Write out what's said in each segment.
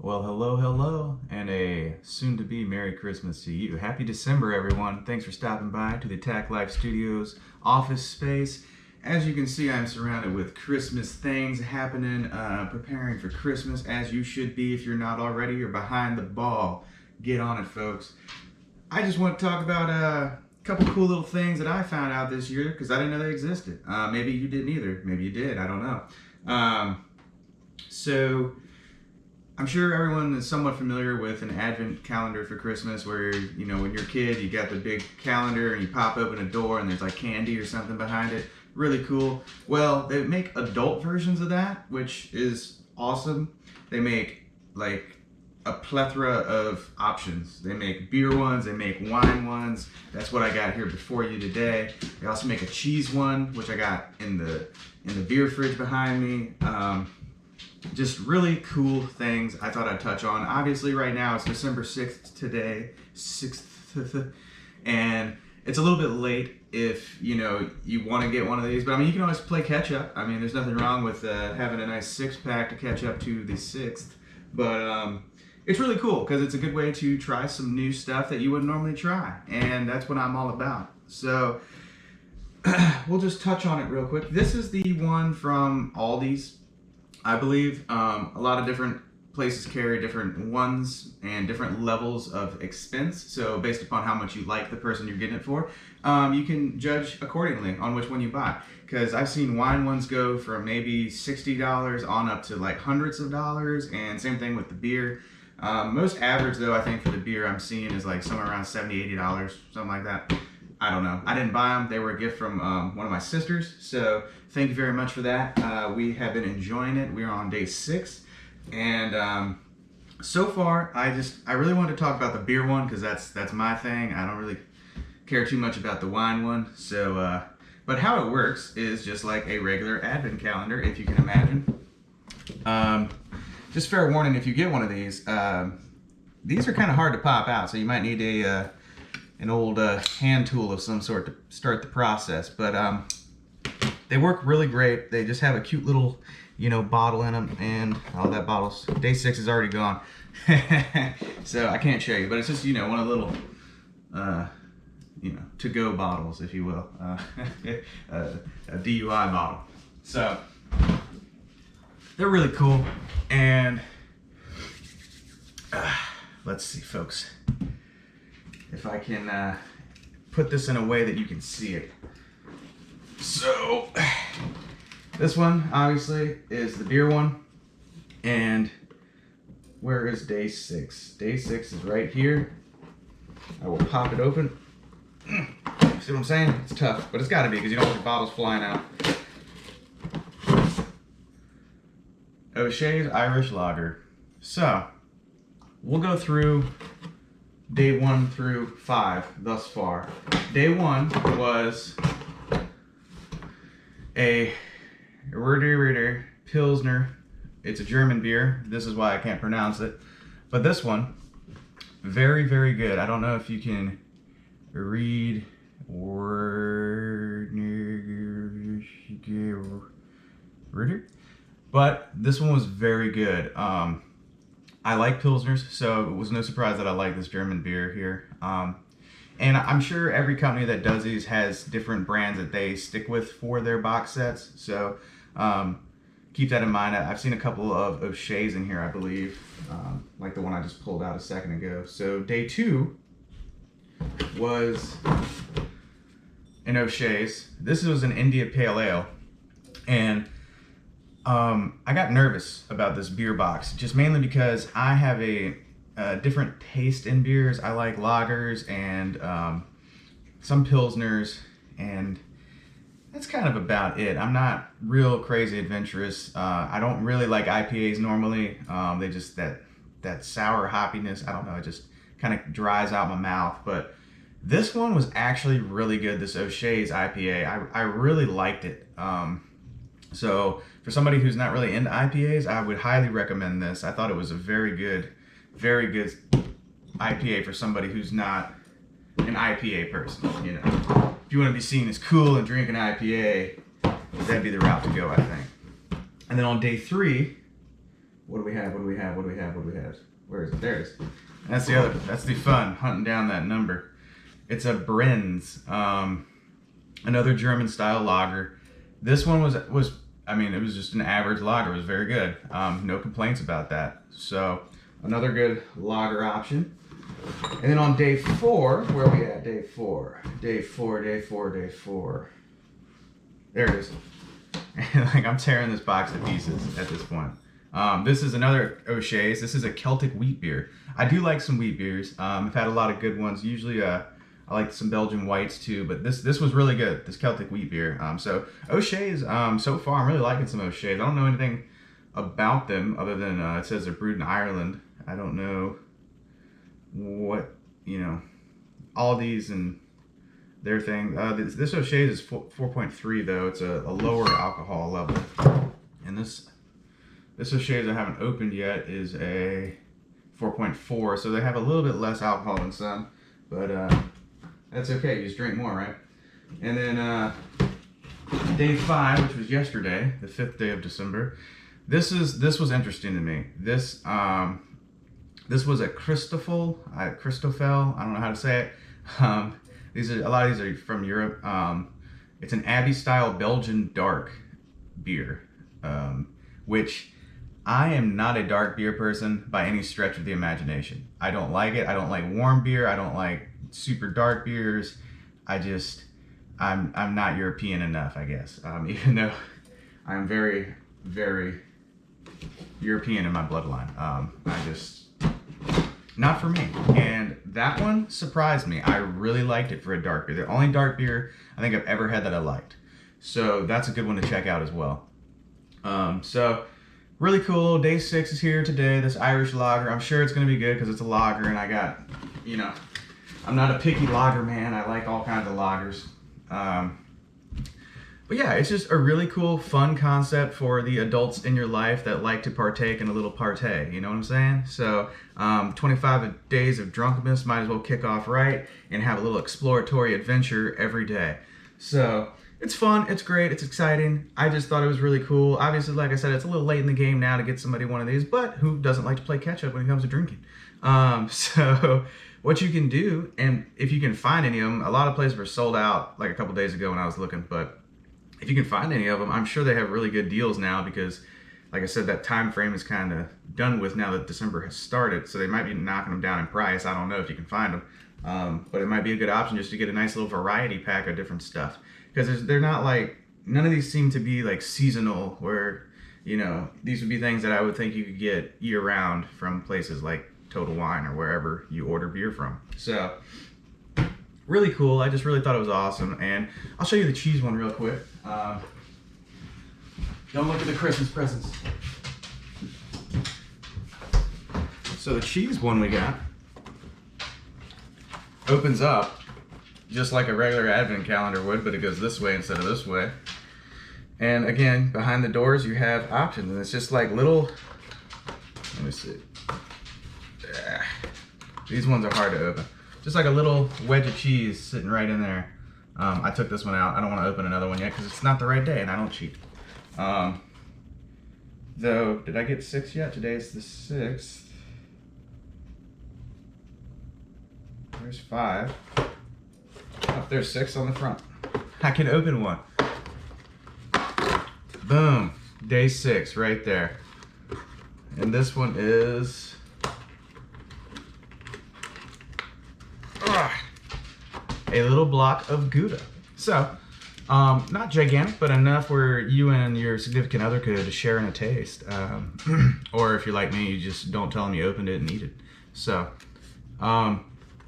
Well, hello, and a soon-to-be Merry Christmas to you. Happy December, everyone. Thanks for stopping by to the Attack Life Studios office space. As you can see, I'm surrounded with Christmas things happening, preparing for Christmas, as you should be. If you're not already, you're behind the ball. Get on it, folks. I just want to talk about a couple cool little things that I found out this year, because I didn't know they existed. Maybe you didn't either. Maybe you did. I don't know. So... I'm sure everyone is somewhat familiar with an advent calendar for Christmas where, you know, when you're a kid, you got the big calendar and you pop open a door and there's like candy or something behind it. Really cool. Well, they make adult versions of that, which is awesome. They make like a plethora of options. They make beer ones, they make wine ones. That's what I got here before you today. They also make a cheese one, which I got in the beer fridge behind me. Just really cool things I thought I'd touch on. Obviously right now it's December 6th today, 6th, and it's a little bit late if, you know, you want to get one of these, but I mean, you can always play catch up. I mean, there's nothing wrong with having a nice six-pack to catch up to the 6th, but it's really cool because it's a good way to try some new stuff that you wouldn't normally try, and that's what I'm all about. So we'll just touch on it real quick. This is the one from Aldi's, I believe. A lot of different places carry different ones and different levels of expense. So based upon how much you like the person you're getting it for, you can judge accordingly on which one you buy. Because I've seen wine ones go from maybe $60 on up to like hundreds of dollars, and same thing with the beer. Most average though, I think for the beer I'm seeing is like somewhere around $70, $80, something like that. I don't know. I didn't buy them. They were a gift from one of my sisters. So thank you very much for that. We have been enjoying it. We are on day 6. And so far, I really wanted to talk about the beer one because that's my thing. I don't really care too much about the wine one. So, but how it works is just like a regular advent calendar, if you can imagine. Just fair warning, if you get one of these are kind of hard to pop out. So you might need an old hand tool of some sort to start the process, but they work really great. They just have a cute little, you know, bottle in them, and that bottle's day 6 is already gone, so I can't show you. But it's just, you know, one of the little, you know, to-go bottles, if you will, a DUI bottle. So they're really cool, and let's see, folks. If I can put this in a way that you can see it. So, this one, obviously, is the beer one. And where is day 6? Day 6 is right here. I will pop it open. See what I'm saying? It's tough, but it's got to be because you don't want your bottles flying out. O'Shea's Irish Lager. So, we'll go through day 1 through 5 thus far. Day 1 was a Ritter Pilsner. It's a German beer. This is why I can't pronounce it. But this one, very, very good. I don't know if you can read Ritter, but this one was very good. I like Pilsners, so it was no surprise that I like this German beer here. And I'm sure every company that does these has different brands that they stick with for their box sets. So keep that in mind. I've seen a couple of O'Shea's in here, I believe, like the one I just pulled out a second ago. So day 2 was an O'Shea's. This was an India Pale Ale. And I got nervous about this beer box, just mainly because I have a different taste in beers. I like lagers and some pilsners, and that's kind of about it. I'm not real crazy adventurous. I don't really like IPAs normally. They just, that sour hoppiness, I don't know, it just kind of dries out my mouth. But this one was actually really good, this O'Shea's IPA. I really liked it. So for somebody who's not really into IPAs, I would highly recommend this. I thought it was a very good IPA for somebody who's not an IPA person, you know. If you want to be seen as cool and drink an IPA, that'd be the route to go, I think. And then on day 3 What do we have? What do we have? What do we have? What do we have? Where is it? There it is. And that's the other. That's the fun, hunting down that number. It's a Brenz, another German style lager. This one was. I mean, it was just an average lager. It was very good. No complaints about that. So another good lager option. And then on day 4, where are we at? Day 4. Day 4. Day 4. Day 4. There it is. And like I'm tearing this box to pieces at this point. This is another O'Shea's. This is a Celtic wheat beer. I do like some wheat beers. I've had a lot of good ones. Usually I like some Belgian whites too, but this was really good, this Celtic wheat beer. So O'Shea's, so far I'm really liking some O'Shea's. I don't know anything about them other than it says they're brewed in Ireland. I don't know what, all these and their thing. This O'Shea's is 4.3 though. It's a lower alcohol level. And this O'Shea's I haven't opened yet is a 4.4, so they have a little bit less alcohol than some, but that's okay. You just drink more, right? And then day 5, which was yesterday, the 5th day of December. This was interesting to me. This was a Christoffel. I don't know how to say it. A lot of these are from Europe. It's an Abbey style Belgian dark beer, which I am not a dark beer person by any stretch of the imagination. I don't like it. I don't like warm beer. I don't like super dark beers. I'm not European enough, I guess. Even though I'm very, very European in my bloodline. Not for me. And that one surprised me. I really liked it for a dark beer. The only dark beer I think I've ever had that I liked. So that's a good one to check out as well. So really cool. Day 6 is here today. This Irish lager. I'm sure it's going to be good because it's a lager, and I got, I'm not a picky lager man. I like all kinds of lagers. But yeah, it's just a really cool, fun concept for the adults in your life that like to partake in a little partay. You know what I'm saying? So 25 days of drunkenness might as well kick off right and have a little exploratory adventure every day. So it's fun, it's great, it's exciting. I just thought it was really cool. Obviously, like I said, it's a little late in the game now to get somebody one of these, but who doesn't like to play catch up when it comes to drinking? So what you can do, and if you can find any of them, a lot of places were sold out like a couple days ago when I was looking, but if you can find any of them, I'm sure they have really good deals now because, like I said, that time frame is kind of done with now that December has started. So they might be knocking them down in price. I don't know if you can find them, but it might be a good option just to get a nice little variety pack of different stuff because they're not like, none of these seem to be like seasonal where, these would be things that I would think you could get year round from places like Total Wine or wherever you order beer from. So really cool. I just really thought it was awesome. And I'll show you the cheese one real quick. Don't look at the Christmas presents. So the cheese one we got opens up just like a regular advent calendar would, but it goes this way instead of this way. And again, behind the doors you have options, and it's just like little, let me see. These ones are hard to open. Just like a little wedge of cheese sitting right in there. I took this one out. I don't want to open another one yet because it's not the right day and I don't cheat. Though, did I get 6 yet? Today's the 6th. There's 5. Oh, there's 6 on the front. I can open one. Boom. Day 6 right there. And this one is a little block of Gouda. So, not gigantic, but enough where you and your significant other could share in a taste. Or if you're like me, you just don't tell them you opened it and eat it. So,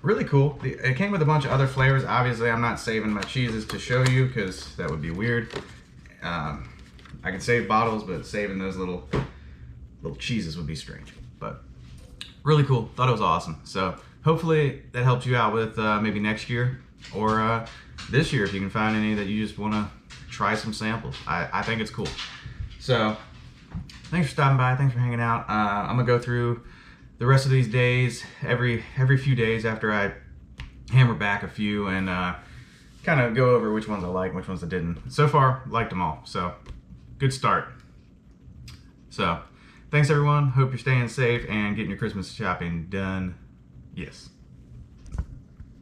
really cool. It came with a bunch of other flavors. Obviously, I'm not saving my cheeses to show you because that would be weird. I can save bottles, but saving those little cheeses would be strange. But really cool. Thought it was awesome. So hopefully that helps you out with maybe next year or this year if you can find any that you just want to try some samples. I think it's cool. So thanks for stopping by. Thanks for hanging out. I'm gonna go through the rest of these days every few days after I hammer back a few and kind of go over which ones I like and which ones I didn't. So far, liked them all. So good start. So Thanks everyone. Hope you're staying safe and getting your Christmas shopping done. Yes.